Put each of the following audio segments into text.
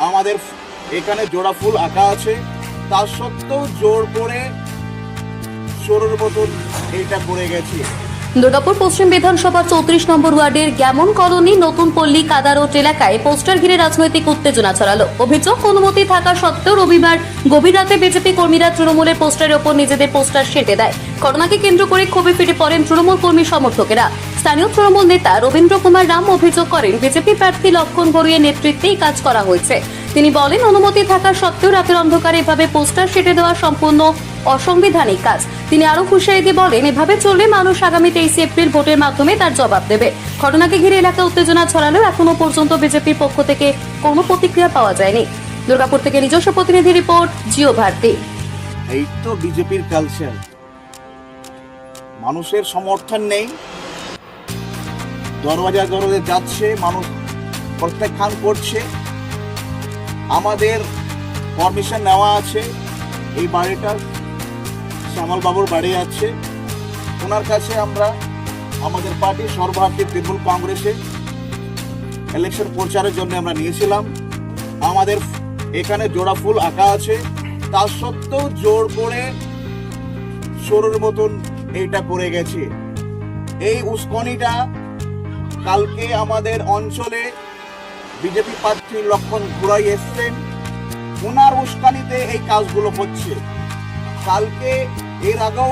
আমাদের এখানে জোড়া ফুল আঁকা আছে, তা সত্ত্বেও জোর করে সরুর মতন এইটা করে গেছি। দুর্গাপুর পশ্চিম বিধানসভার 34 নম্বর ওয়ার্ডের গ্যামন কলোনি নতুন পল্লী কাদারোট এলাকায় পোস্টার ঘিরে রাজনৈতিক উত্তেজনা ছড়ালো। অভিযোগ, অনুমতি থাকা সত্ত্বেও রবিবার গভীর রাতে বিজেপি কর্মীরা তৃণমূলের পোস্টারের ওপর নিজেদের পোস্টার সেঁটে দেয়। ঘটনাকে কেন্দ্র করে ক্ষোভে ফিরে পড়েন তৃণমূল কর্মী সমর্থকেরা। স্থানীয় তৃণমূল নেতা রবীন্দ্র কুমার রাম অভিযোগ করেন, বিজেপি প্রার্থী লক্ষণ বড়ুইয়ের নেতৃত্বেই কাজ করা হয়েছে। তিনি বলেন, অনুমতি থাকা সত্ত্বেও রাতের অন্ধকারে এভাবে পোস্টার সেঁটে দেওয়া সম্পূর্ণ অসাংবিধানিক কাজ। তিনি আরো হুঁশিয়ারি দিয়ে বলেন, এভাবে চললে মানুষ আগামী 23 এপ্রিল ভোটের মাধ্যমে তার জবাব দেবে। ঘটনাকে ঘিরে এলাকা উত্তেজনা ছড়ালেও এখনো পর্যন্ত বিজেপির পক্ষ থেকে কোনো প্রতিক্রিয়া পাওয়া যায়নি। দুর্গাপুর থেকে নিজস্ব প্রতিনিধি রিপোর্ট, জিও ভারতী। এই তো বিজেপির কালচার, মানুষের সমর্থন নেই, দরওয়াজা দরওয়াজা যাচ্ছে, মানুষ প্রত্যাখ্যান করছে। আমাদের পারমিশন নেওয়া আছে, এই বাড়িটা শ্যামল বাবুর বাড়ি আছে, ওনার কাছে আমরা আমাদের পার্টি সর্বভারতীয় তৃণমূল কংগ্রেসে ইলেকশন প্রচারের জন্য আমরা নিয়েছিলাম। আমাদের এখানে জোড়া ফুল আঁকা আছে, তা সত্ত্বেও জোর করে সরুর মতন এইটা করে গেছে। এই উস্কানিটা কালকে আমাদের অঞ্চলে বিজেপি প্রার্থী লক্ষণ ঘুরাই এসছেন, ওনার উস্কানিতে এই কাজগুলো হচ্ছে। কালকে এর আগেও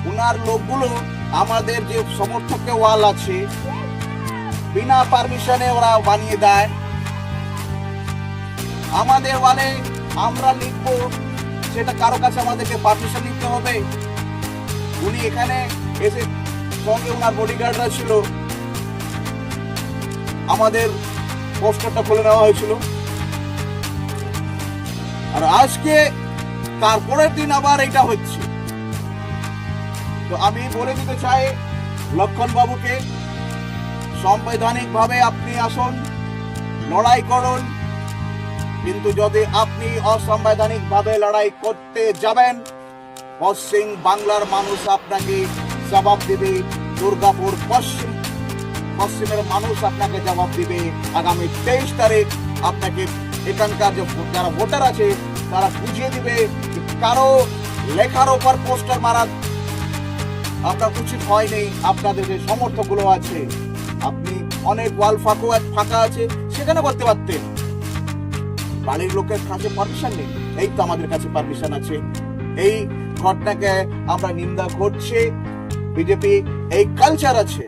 ওনার লোকগুলো আমাদের যে সমর্থকের ওয়াল আছে, বিনা পারমিশনে ওরা বানিয়ে দেয়। আমাদের ওয়ালে আমরা লিখবো, সেটা কারো কাছে আমাদেরকে পারমিশন নিতে হবে। উনি এখানে এসে, সঙ্গে ওনার বডিগার্ডরা ছিল, আমাদের পোস্টারটা খুলে নেওয়া হয়েছিল। আর আজকে তারপরের দিন আবার এটা হচ্ছে। তো আমি বলে দিতে চাই লক্ষণ বাবুকে, সাংবিধানিক ভাবে আপনি আসুন, লড়াই করুন, কিন্তু যদি আপনি অসাংবিধানিক ভাবে লড়াই করতে যাবেন, পশ্চিম বাংলার মানুষ আপনাকে জবাব দিবে। দুর্গাপুর পশ্চিমের মানুষ আপনাকে জবাব দিবে। আগামী 23 তারিখ আপনাকে এখানকার যারা ভোটার আছে তারা বুঝিয়ে দিবে, কারো লেখার ওপর পোস্টার মারা আপনার উচিত হয়নি। আপনাদের যে সমর্থকগুলো আছে, আপনি অনেক ওয়াল ফাঁকা আছে, সেখানে করতে পারতেন। বাড়ির লোকের কাছে পারমিশন নেই, এই তো আমাদের কাছে পারমিশন আছে। এই ঘটনাকে আমরা নিন্দা করছি। বিজেপি এই কালচার আছে,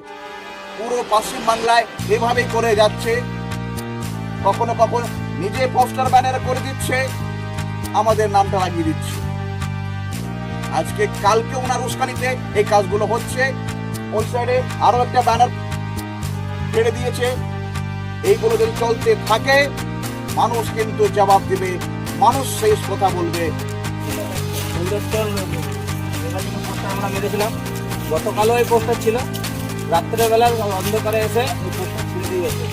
পুরো পশ্চিম বাংলায় এভাবেই করে যাচ্ছে। কখনো কখনো নিজে পোস্টার ব্যানার করে দিচ্ছে, আমাদের নামটা লাগিয়ে দিচ্ছে। আজকে কালকে ওনার উস্কানিতে এই কাজগুলো হচ্ছে। ওই সাইডে আরো একটা ব্যানার ছেড়ে দিয়েছে। এইগুলো যদি চলতে থাকে, মানুষ কিন্তু জবাব দিবে, মানুষ শেষ কথা বলবে। আমরা মেরেছিলাম, গতকালও এই পোস্টার ছিল, রাত্রেবেলার অন্ধকারে এসে এই পোস্টার ছিঁড়ে দিয়ে গেছে।